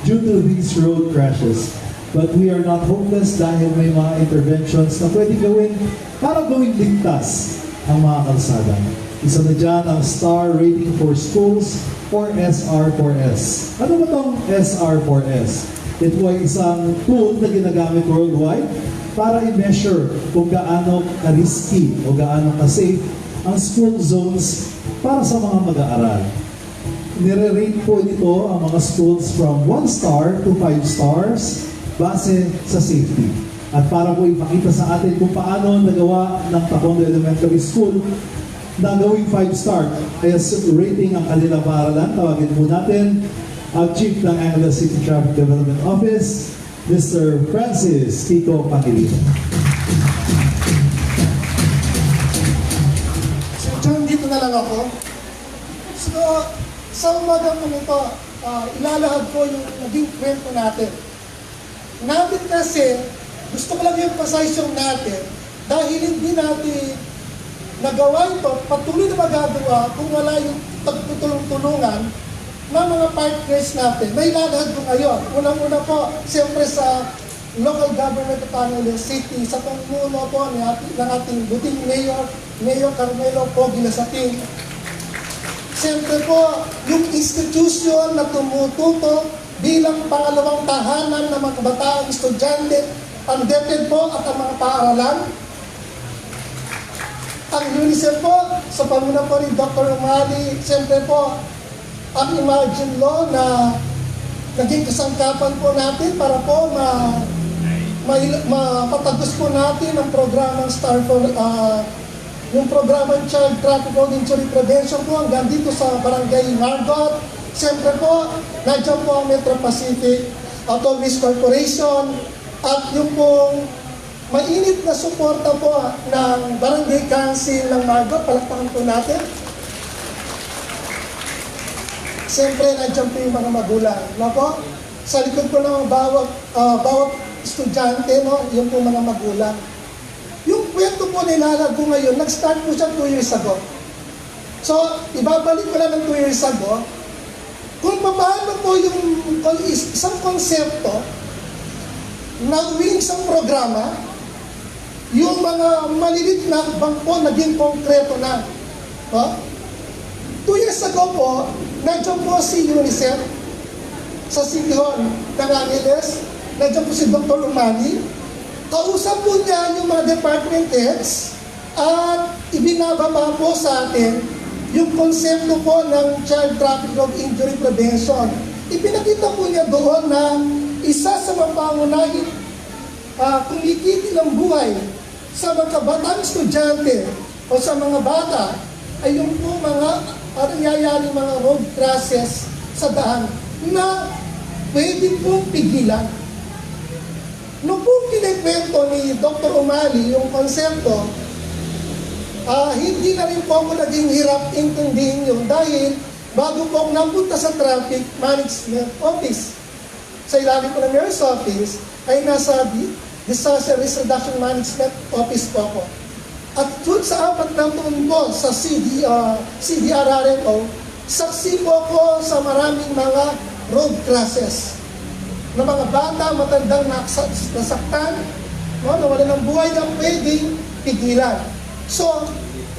due to these road crashes. But we are not hopeless dahil may mga interventions na pwede gawin para gawing ligtas ang mga kalsada. Isa na dyan ang Star Rating for Schools or SR4S. Ano ba itong SR4S? Ito ay isang tool na ginagamit worldwide para i-measure kung gaano ka-risky o gaano ka-safe ang school zones para sa mga mag-aaral. Nire-rate po nito ang mga schools from 1 star to 5 stars base sa safety. At para po ipakita sa atin kung paano nagawa ng Taekwondo Elementary School na gawing 5-star kaya rating ang kanilang paaralan, tawagin po natin ang Chief ng Angeles City Traffic Development Office, Mr. Francis Kiko Pangilinan. So, John, dito na lang ako. So, sa umagang ito, ilalahad ko yung naging kwento natin. Natin kasi, gusto ko lang i-emphasize yung natin dahil hindi natin nagawa ito, patuloy na magagawa kung wala yung tagtutulong-tulungan ng mga partners natin. May lalahad ko ngayon. Unang-una po, siyempre sa local government of Angeles City, sa pangmuno po ng ating buting Mayor Carmelo Pogi Lasatin. Siyempre po, yung institution na tumututo bilang pangalawang tahanan ng mga kabataang estudyante, ang DepEd po at ang mga paaralan. Ang UNICEF po, sa pamuna po ni Dr. Umali, siyempre po, ang Imagine Law na naging kasangkapan po natin para po mapatagos po natin ang programang yung programang Child Traffic Road Injury Prevention po hanggang dito sa Barangay Margot. Siyempre po, nandiyan po ang Metro Pacific Autoways Corporation at yung pong mainit na suporta po ng Barangay Council ng Margot. Palakpakan po natin. Siyempre, nandiyan po yung mga magulang. No po? Sa likod po ng bawat estudyante, no? Yung po mga magulang. Yung kwento po nilalagay ko ngayon, nag-start po siya 2 years ago. So, ibabalik ko lang ng 2 years ago, kung paano po yung isang konsepto na uwing isang programa, yung mga malilit na bangko naging konkreto na. 2 years ago po, nandiyan po si UNICEF sa City Hall ng Angeles, nandiyan po si Dr. Umali, kausap po niya yung mga department heads at ibinababa po sa atin yung konsepto po ng Child Traffic Road Injury Prevention. Ipinakita po niya doon na isa sa mga pangunahing kumikitil ng buhay sa mga kabatang estudyante o sa mga bata ay yung po mga nangyayari mga road crashes sa daan na pwede pong pigilan. Noong po kinikwento ni Dr. Umali yung konsepto, hindi na rin po ako naging hirap intindihin yun dahil bago po ako napunta sa Traffic Management Office, sa ilalim ko ng Mayor's Office, ay nasa Disaster Risk Reduction Management Office po ako. At dun sa 4 na taon po sa CDRRMO, saksi po ako sa maraming mga road crashes na mga bata, matandang nasaktan, nawalan ng buhay na pwedeng pigilan. So,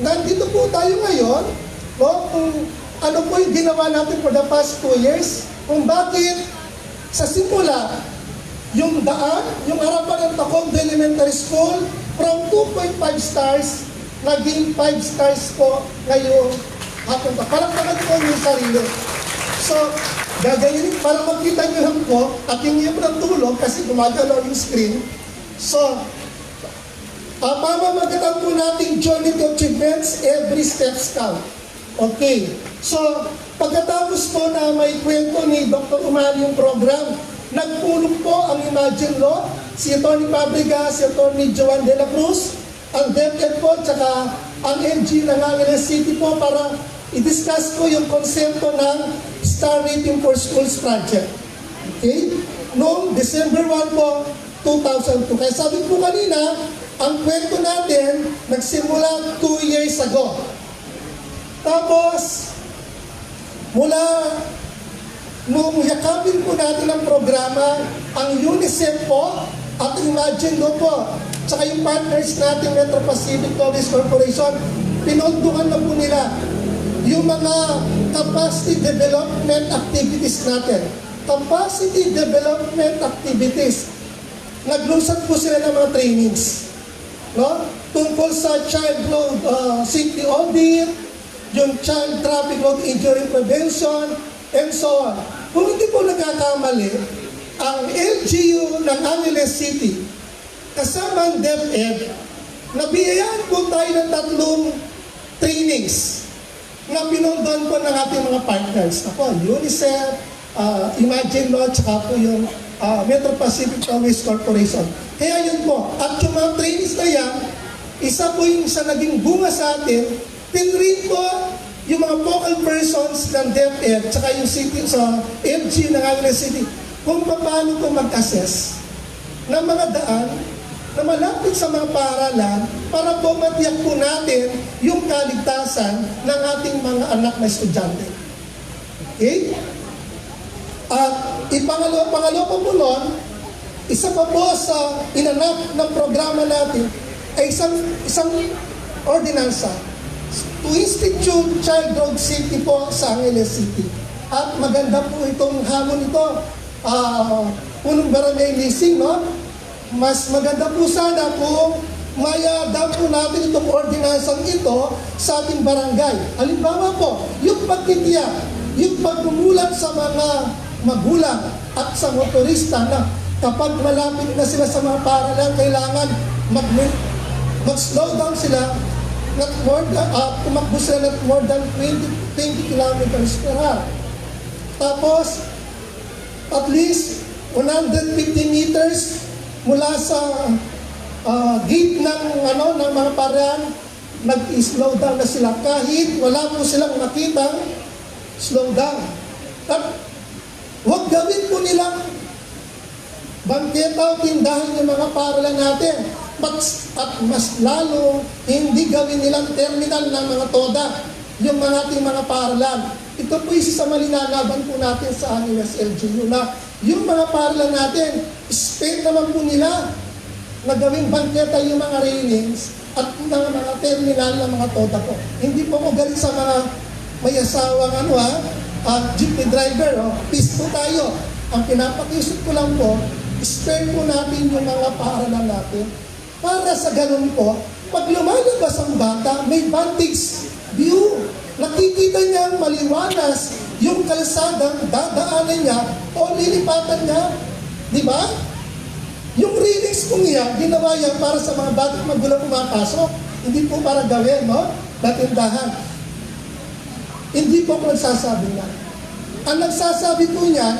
nandito po tayo ngayon, kung ano po yung ginawa natin for the past 2 years, kung bakit sa simula, yung daan, yung harapan ng Tacondo Elementary School, from 2.5 stars, naging 5 stars po ngayong hapon pa. Parang po yung sarili. So, gagayin, para makita nyo lang po, at hindi po ng tulong kasi gumagalaw yung screen. So, pamamagatan po natin journey to achievements, every steps count. Okay. So, pagkatapos po na may kwento ni Dr. Umali yung program, nagpulong po ang Imagine Law, si Atty. Fabregas, si Atty. Joan de la Cruz, ang DepEd po, tsaka ang NG ng Angeles City po para i-discuss po yung konsepto ng Star Rating for Schools Project. Okay? Noong December 1 po, 2002. Kaya sabi po kanina, ang kwento natin nagsimula 2 years ago. Tapos, mula nung yakapin po natin ang programa, ang UNICEF po at Imagine Law po, tsaka yung partners natin Metro Pacific Tourist Corporation, pinondukan na po nila yung mga capacity development activities natin. Capacity development activities. Naglusad po sila ng mga trainings. No? Tungkol sa child road safety audit, yung child traffic road injury prevention, and so on. Kung hindi po nagkakamali, ang LGU ng Angeles City, kasama ang DepEd, nabiyayaan po tayo ng 3 trainings na pinundan po ng ating mga partners. Ako, UNICEF, Imagine Law, tsaka po yung Metro Pacific Tourist Corporation. Kaya yun po. At yung mga trainings na yan, isa po yung isa naging bunga sa atin, tinreat po yung mga focal persons ng DepEd, tsaka yung city sa MG ng Angeles City, kung paano po mag-assess ng mga daan na malapit sa mga paaralan para po matiyak po natin yung kaligtasan ng ating mga anak na estudyante. Okay? At pangalawa pa po nun, isa pa po sa inanap ng programa natin ay isang ordinansa to institute child road safety po sa Angeles City. At maganda po itong hamon ito. Punong barangay leasing, no? Mas maganda po sana kung mayadam po natin itong ordinansang ito sa ating barangay. Halimbawa po, yung pagtitiyak, yung pagmumulat sa mga magulang at sa motorista na kapag malapit na sila sa mga paaralan, kailangan mag-slow down sila, not more than, tumakbo sila not more than 20 kilometers per hour. Tapos, at least 150 meters mula sa gate ng mga paaralan, mag-slow down na sila kahit wala po silang makitang slow down. At huwag gawin po nilang bangketa o tindahan yung mga paaralan natin. At mas lalo, hindi gawin nilang terminal ng mga toda. yung mga ating mga paaralan. Ito po isa sa malinalaban po natin sa aming SLGU na yung mga paaralan natin, spend naman po nila na gawing bangketa yung mga railings at mga terminal ng mga toda po. Hindi po ako galit sa mga may asawang jeepney driver. Peace po tayo. Ang pinapakiusap ko lang po, spend po natin yung mga paaralan natin para sa ganun po, pag lumalabas ang bata, may vantage view. Nakikita niya maliwanas yung kalsadang dadaanan niya o lilipatan niya. Di ba? Yung readings po niya, ginawa yan para sa mga batang magulang pumapasok. Hindi po para gawin, no? Batindahan. Hindi po ako nagsasabi niya. Ang nagsasabi po niyan,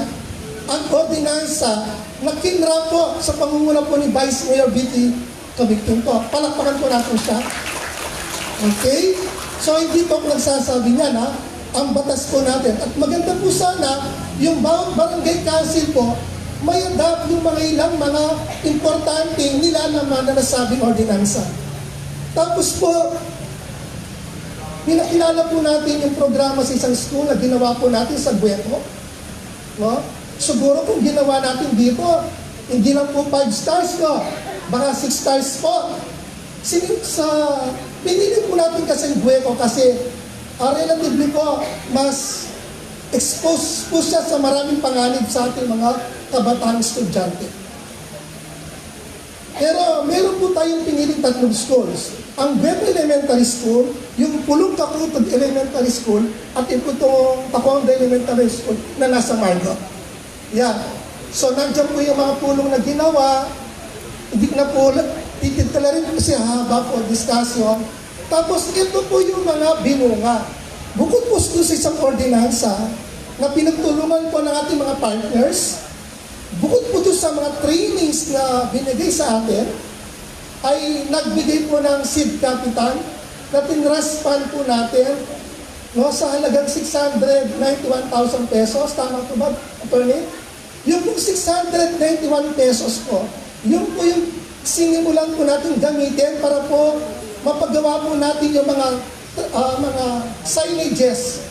ang ordinansa na kinra po sa pangunguna po ni Vice Mayor Vicky Cabicton po. Palakpakan po natin siya. Okay? So hindi po ako nagsasabi niya na ang batas po natin. At maganda po sana yung bawat barangay council po may adapt yung mga ilang mga importante nila naman na nasabing ordinansa. Tapos po, pinakilala po natin yung programa sa isang school na ginawa po natin sa Bueto. No? Siguro kung ginawa natin dito, hindi lang po 5 stars, no? Baka 6 stars po. Pinili po natin kasi yung Bueto kasi relatively po, mas exposed po siya sa maraming panganib sa ating mga kabataan estudyante. Pero meron po tayong piniling 3 schools. Ang Bueto Elementary School, yung Pulong Kakutod Elementary School, at yung Tacuanda Elementary School na nasa Margo. Yan. So nandiyan po yung mga pulong na ginawa, hindi na po, tititala rin kasi haba po discussion. Tapos ito po yung mga binunga. Bukod po sa isang ordinansa na pinagtulungan po ng ating mga partners, bukod po doon sa mga trainings na binigay sa atin, ay nagbigay po ng seed capital na tinraspan po natin sa halagang 691,000 pesos. Tama po ba, attorney? Yung po 691 pesos po, yung po yung sinimulan po natin gamitin para po mapagawa po natin yung mga signages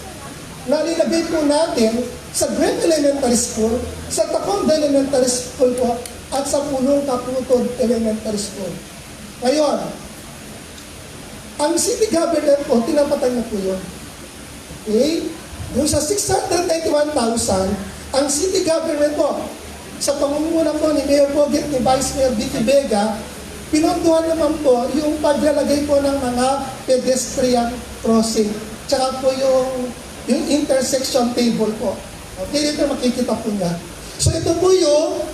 na nilagay po natin sa Bueto Elementary School, sa Tacuanda Elementary School po, at sa Pulong Kakutod Elementary School. Ngayon, ang city government po, tinapatay na po yun. Okay? Yung sa 691,000, ang city government po, sa pangunguna po ni Mayor Poget, ni Vice Mayor Vicky Vega, pinondohan naman po yung paglalagay po ng mga pedestrian crossing. Tsaka po yung intersection table po. Okay, dito makikita po niya. So ito po yung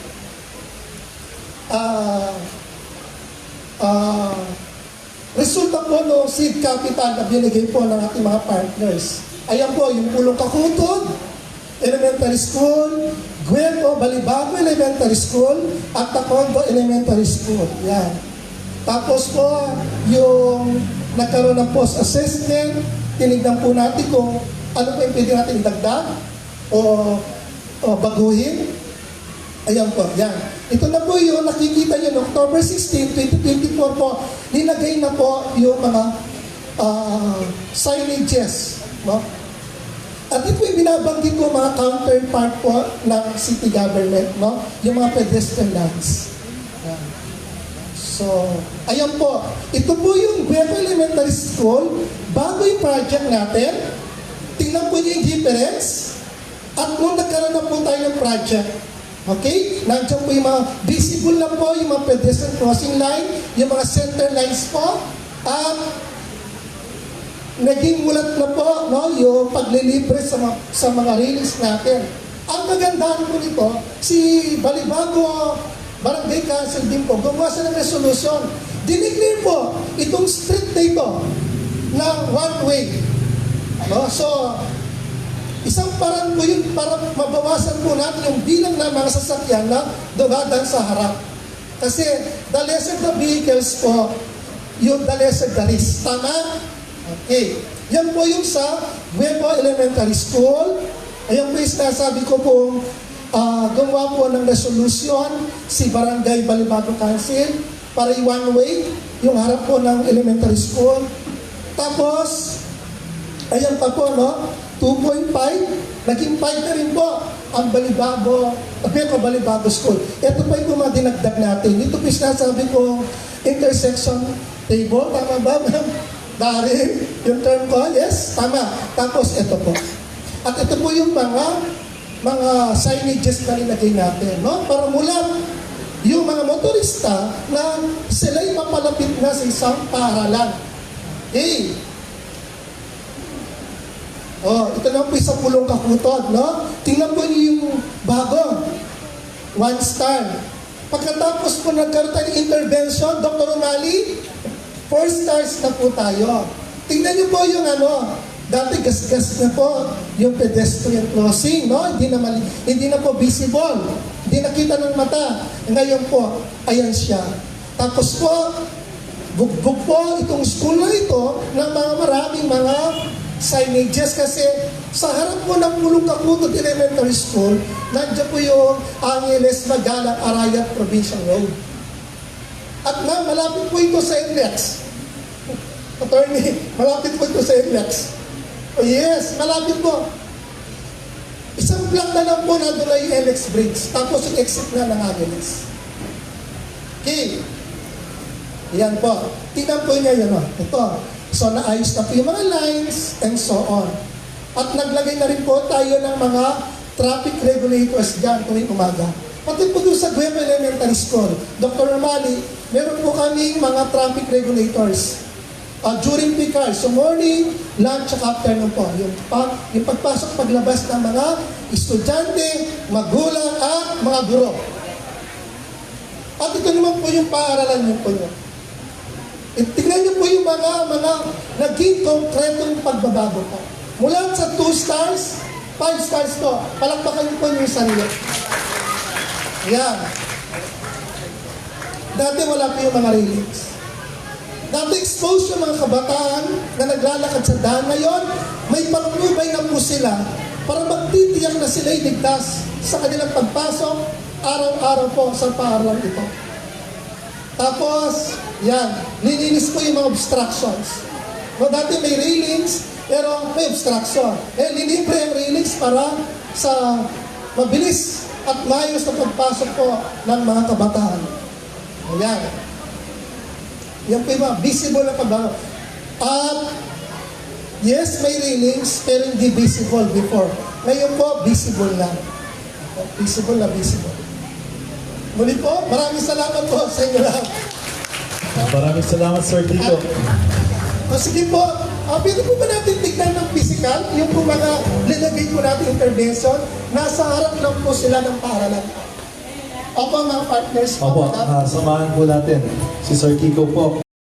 resulta po ng seed capital na binigay po ng ating mga partners. Ayan po, yung Pulong Kakutod Elementary School, Gueto Balibago Elementary School, at Tacuanda Elementary School. Yan. Tapos po, yung nagkaroon ng post-assessment, tinignan po natin kung ano po yung pwede natin idagdag o baguhin. Ayan po, yan. Ito na po yung nakikita nyo, no, October 16, 2024 po, nilagay na po yung mga signages. No? At ito yung binabanggit ko mga counterpart po ng city government, no? Yung mga pedestrian lands. Yan. So, ayan po. Ito po yung Bueto Elementary School, bago yung project natin. Tingnan po niyo yung difference. At nung nagkaroon na po tayo ng project, okay? Nandiyan po yung mga visible na po, yung mga pedestrian crossing line, yung mga center lines po, at naging mulat na po, no, yung paglilibre sa mga railings natin. Ang kagandahan po nito, si Balibago Barangay Council din po, gumawa sa ng resolution. Dineclare po itong street dito na one way. No? So, isang parang po yun para mabawasan po natin yung bilang ng mga sasakyan na dumadaan sa harap. Kasi the lesser the vehicles po, yung the lesser the risk. Tama? Okay. Yan po yung sa Bueto Elementary School. Ayan po yung sinasabi ko po, gumawa po ng resolution si Barangay Balibago Council para i-one way yung harap po ng elementary school. Tapos, Ayan pa po, no? 2.5, naging 5 na rin po ang Metro Balibago School. Ito pa yung mga dinagdag natin. Ito po sinasabi ko, intersection table. Tama ba, ma'am? Darin, yung term ko? Yes, tama. Tapos ito po. At ito po yung mga signages na linagay natin, no? Para mula yung mga motorista na sila'y mapalapit na sa isang paaralan. Okay. Oh, ito na po isang pulong kakutod, no? Tingnan po niyo yung bago. 1 star. Pagkatapos po nagkaroon tayo ng intervention, Dr. Umali, 4 stars na po tayo. Tingnan niyo po yung dati gas-gas na po yung pedestrian crossing, no? Hindi na po visible. Hindi nakita ng mata. Ngayon po, ayan siya. Tapos po, bugbog po itong school na ito ng maraming mga signages kasi sa harap po ng Pulong Kakutod Elementary School, nandiyan po yung Angeles Magalang Arayat Provincial Road. At malapit po ito sa NLEX. Attorney, malapit po ito sa NLEX. Oh yes, malapit po. Isang block na lang po na doon ay NLEX Bridge. Tapos yung exit na ng Angeles. Okay. Yan po. Tingnan po niya yun. Ito. So, naayos na po yung mga lines and so on. At naglagay na rin po tayo ng mga traffic regulators dyan tuwing umaga. Pati po doon sa Gueva Elementary School, Dr. Ramali, meron po kaming mga traffic regulators during peak hours. So, morning, lunch, at afternoon po. Yung pagpasok, paglabas ng mga estudyante, magulang, at mga guro. At ito naman po yung paaralan niyo po yun. Tingnan niyo po yung mga naging konkretong pagbabago po. Mula sa 2 stars, 5 stars po. Palakpakan niyo po yung sarili. Yan. Dati wala po yung mga railings. Dati exposed yung mga kabataan na naglalakad sa daan. Ngayon, may patnubay na po sila para magtitiyak na sila'y ligtas sa kanilang pagpasok araw-araw po sa paaralan ito. Tapos, yan, nilinis ko yung mga obstructions. No, dati may railings, pero may obstruction. Lilibre ang railings para sa mabilis at maayos na pagpasok po ng mga kabataan. Ayan. Yan po yung mga visible na pagbago. At, yes, may railings, pero hindi visible before. Ngayon po, visible na. Visible na visible. Muli po, maraming salamat po sa inyo lahat. Maraming salamat, Sir Tito. Sige po, pwede po ba natin tignan ng physical, yung po mga linagay po natin intervention, nasa harap lang po sila ng paaralan. Opo mga partners. Opo, samahan po natin si Sir Kiko po.